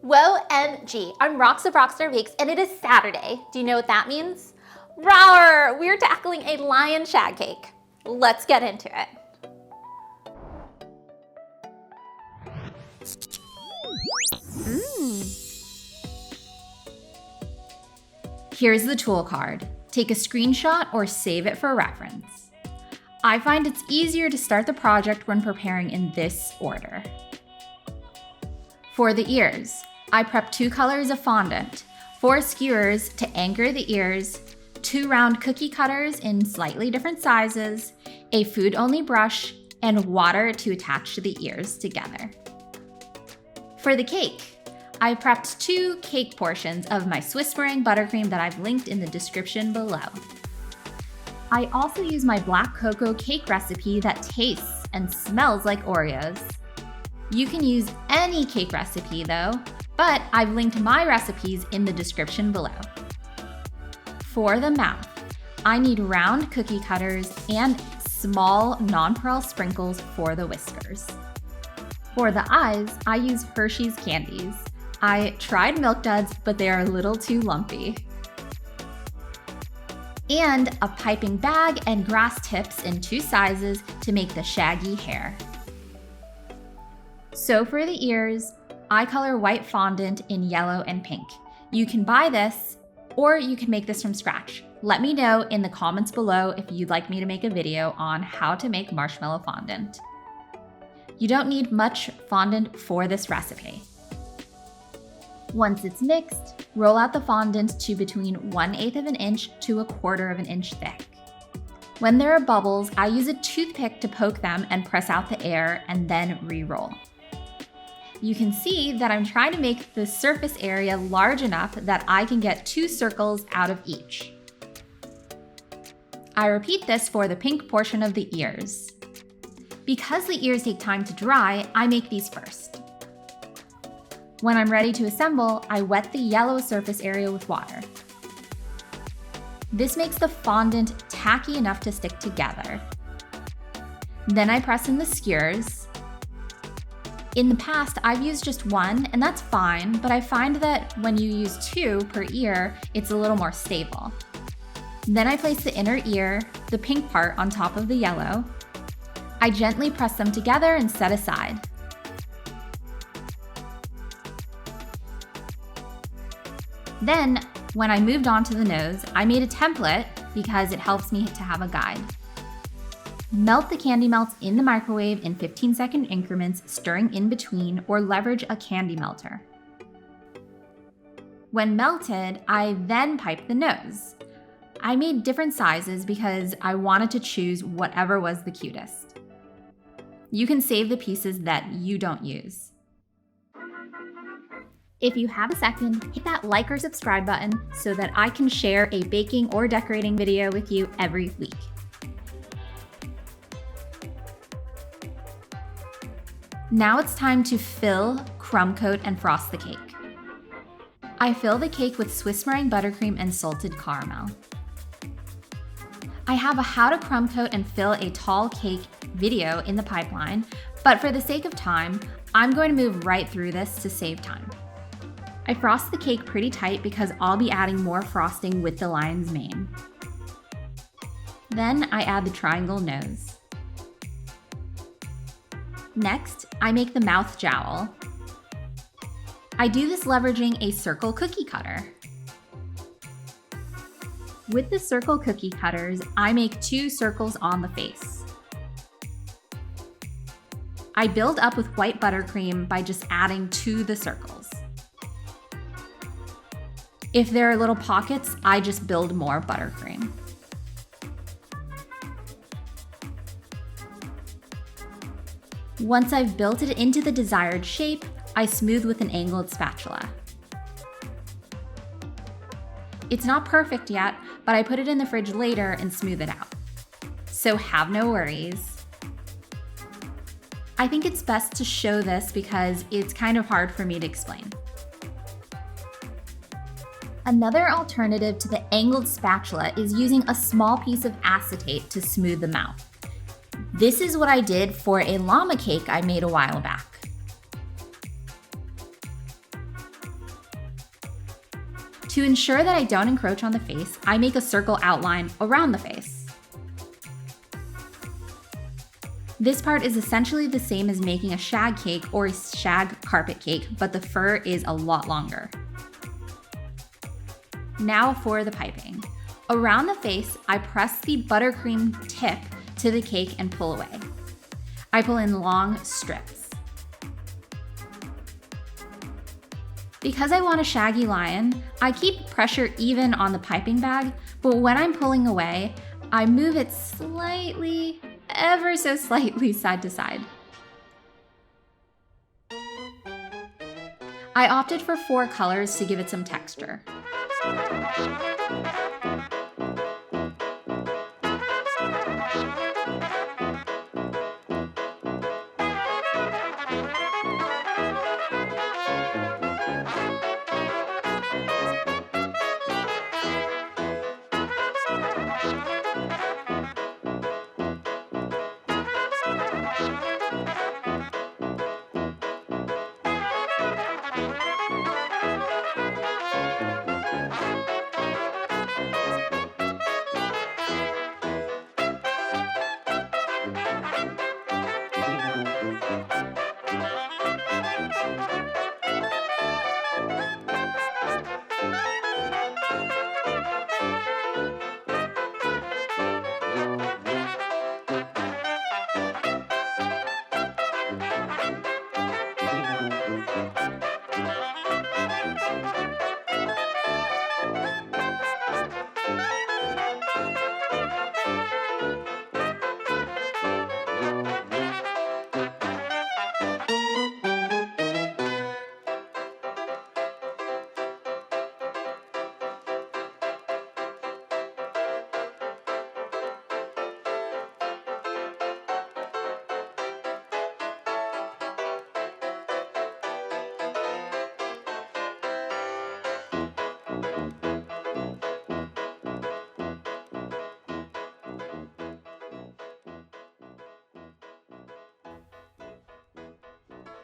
Whoa, MG, I'm Rox of RoxStarBakes and it is Saturday. Do you know what that means? Rawr! We're tackling a lion shag cake. Let's get into it. Here's the tool card. Take a screenshot or save it for reference. I find it's easier to start the project when preparing in this order. For the ears, I prepped 2 colors of fondant, 4 skewers to anchor the ears, 2 round cookie cutters in slightly different sizes, a food-only brush, and water to attach the ears together. For the cake, I prepped 2 cake portions of my Swiss meringue buttercream that I've linked in the description below. I also use my black cocoa cake recipe that tastes and smells like Oreos. You can use any cake recipe though, but I've linked my recipes in the description below. For the mouth, I need round cookie cutters and small non-pearl sprinkles for the whiskers. For the eyes, I use Hershey's candies. I tried Milk Duds, but they are a little too lumpy. And a piping bag and grass tips in 2 sizes to make the shaggy hair. So for the ears, I color white fondant in yellow and pink. You can buy this, or you can make this from scratch. Let me know in the comments below if you'd like me to make a video on how to make marshmallow fondant. You don't need much fondant for this recipe. Once it's mixed, roll out the fondant to between 1/8 of an inch to 1/4 of an inch thick. When there are bubbles, I use a toothpick to poke them and press out the air and then re-roll. You can see that I'm trying to make the surface area large enough that I can get 2 circles out of each. I repeat this for the pink portion of the ears. Because the ears take time to dry, I make these first. When I'm ready to assemble, I wet the yellow surface area with water. This makes the fondant tacky enough to stick together. Then I press in the skewers. In the past, I've used just 1, and that's fine, but I find that when you use 2 per ear, it's a little more stable. Then I place the inner ear, the pink part, on top of the yellow. I gently press them together and set aside. Then, when I moved on to the nose, I made a template because it helps me to have a guide. Melt the candy melts in the microwave in 15-second increments, stirring in between, or leverage a candy melter. When melted, I then pipe the nose. I made different sizes because I wanted to choose whatever was the cutest. You can save the pieces that you don't use. If you have a second, hit that like or subscribe button so that I can share a baking or decorating video with you every week. Now it's time to fill, crumb coat, and frost the cake. I fill the cake with Swiss meringue buttercream and salted caramel. I have a how to crumb coat and fill a tall cake video in the pipeline, but for the sake of time, I'm going to move right through this to save time. I frost the cake pretty tight because I'll be adding more frosting with the lion's mane. Then I add the triangle nose. Next, I make the mouth jowl. I do this leveraging a circle cookie cutter. With the circle cookie cutters, I make 2 circles on the face. I build up with white buttercream by just adding to the circles. If there are little pockets, I just build more buttercream. Once I've built it into the desired shape, I smooth with an angled spatula. It's not perfect yet, but I put it in the fridge later and smooth it out. So have no worries. I think it's best to show this because it's kind of hard for me to explain. Another alternative to the angled spatula is using a small piece of acetate to smooth the mouth. This is what I did for a llama cake I made a while back. To ensure that I don't encroach on the face, I make a circle outline around the face. This part is essentially the same as making a shag cake or a shag carpet cake, but the fur is a lot longer. Now for the piping. Around the face, I press the buttercream tip to the cake and pull away. I pull in long strips. Because I want a shaggy lion, I keep pressure even on the piping bag, but when I'm pulling away, I move it slightly, ever so slightly side to side. I opted for 4 colors to give it some texture.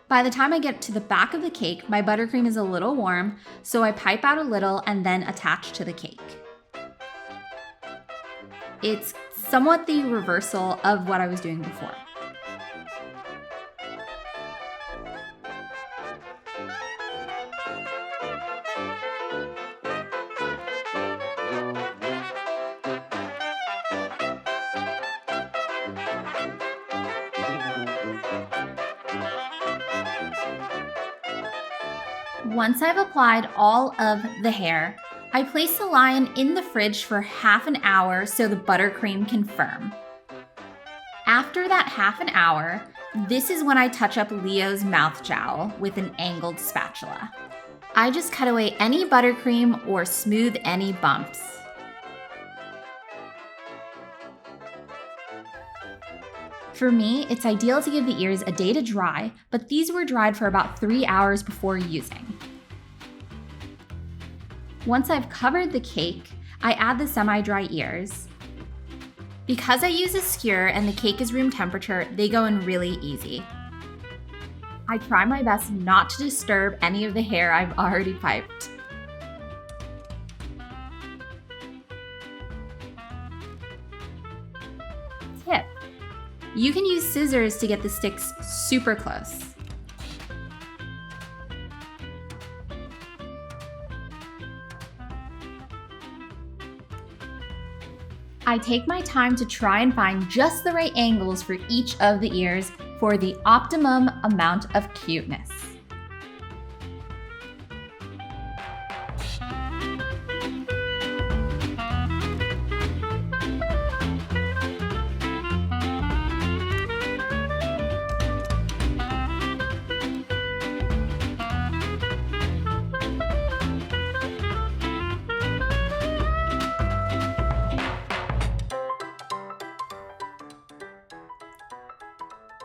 By the time I get to the back of the cake, my buttercream is a little warm, so I pipe out a little and then attach to the cake. It's somewhat the reversal of what I was doing before. Once I've applied all of the hair, I place the lion in the fridge for half an hour so the buttercream can firm. After that half an hour, this is when I touch up Leo's mouth jowl with an angled spatula. I just cut away any buttercream or smooth any bumps. For me, it's ideal to give the ears a day to dry, but these were dried for about 3 hours before using. Once I've covered the cake, I add the semi-dry ears. Because I use a skewer and the cake is room temperature, they go in really easy. I try my best not to disturb any of the hair I've already piped. Tip: you can use scissors to get the sticks super close. I take my time to try and find just the right angles for each of the ears for the optimum amount of cuteness.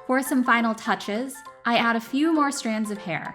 For some final touches, I add a few more strands of hair.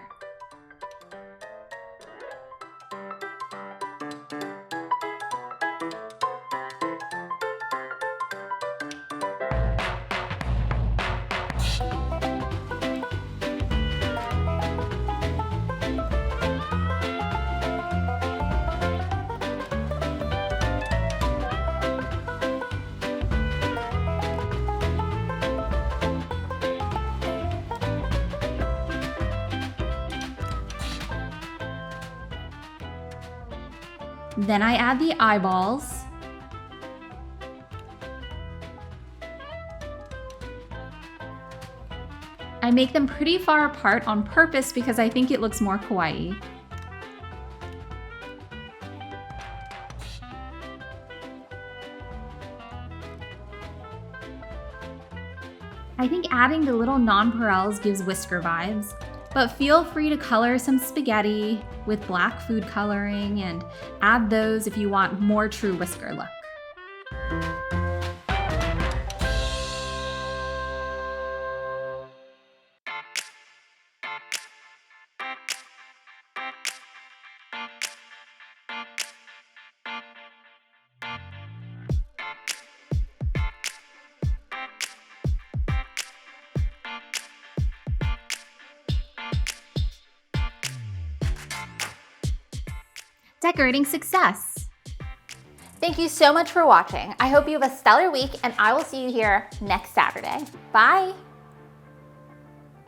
Then I add the eyeballs. I make them pretty far apart on purpose because I think it looks more kawaii. I think adding the little nonpareils gives whisker vibes, but feel free to color some spaghetti with black food coloring and add those if you want more true whisker look. Decorating success! Thank you so much for watching. I hope you have a stellar week, and I will see you here next Saturday. Bye!